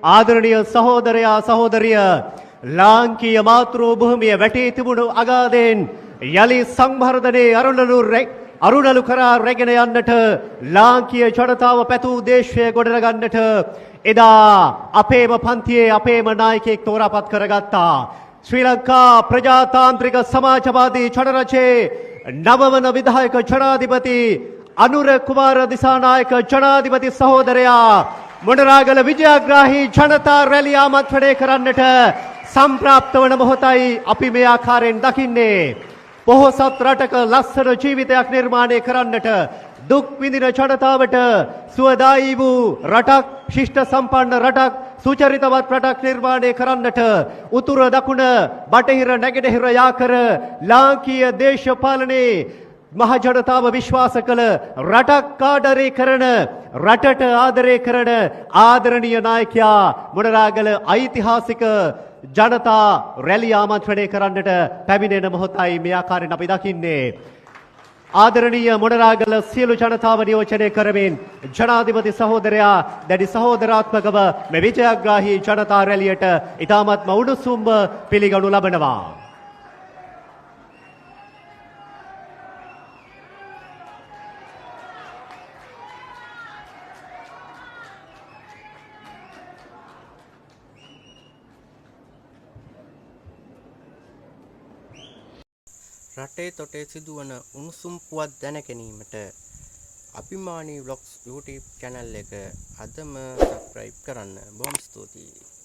ආදරණීය සහෝදරයා සහෝදරිය ලාංකීය මාතෘ භූමිය වැටී තිබුණු අගාධයෙන් යලි සංවර්ධනයේ අරුණලු කරා රැගෙන යන්නට ලාංකීය ජනතාව පැතූ දේශය ගොඩනගන්නට එදා අපේම පන්තියේ අපේම නායකයෙක් තෝරාපත් කරගත්තා. ශ්‍රී ලංකා ප්‍රජාතාන්ත්‍රික සමාජවාදී ජනරජයේ නවවන විධායක ජනාධිපති අනුර කුමාර දිසානායක ජනාධිපති සහෝදරයා මොණරාගල විජයග්‍රාහී ජනතා රැලිය ආමන්ත්‍රණය කරන්නට සම්ප්‍රාප්ත වන මොහොතයි අපි මේ ආකාරයෙන් දකින්නේ. පොහොසත් රටක ලස්සන ජීවිතයක් නිර්මාණය කරන්නට දුක් විඳින ජනතාවට සුවදායී වූ රටක්, ශිෂ්ට සම්පන්න රටක්, සුචරිතවත් රටක් නිර්මාණය කරන්නට උතුර දකුණ බටහිර නැගෙනහිර යාකර ලාංකීය දේශපාලනයේ මහ ජනතාව විශ්වාස කළ රටක් ආදරය කරන රටට ආදරය කරන ආදරණීය නායකයා මොණරාගල ඓතිහාසික ජනතා රැලිය ආමන්ත්‍රණය කරන්නට පැමිණෙන මොහොතයි මේ ආකාරයෙන් අපි දකින්නේ. ආදරණීය මොණරාගල සියලු ජනතාව නියෝජනය කරමින් ජනාධිපති සහෝදරයා දැඩි සහෝදරාත්මකව මේ විජයග්‍රාහී ජනතා රැලියට ඉතාමත්ම උණුසුම්ව පිළිගනු ලබනවා. රටේ තොටේ සිදුවන උණුසුම් පුවත් දැන ගැනීමට අභිමානී ව්ලොග්ස් YouTube channel එක අදම subscribe කරන්න. බොහොම ස්තුතියි.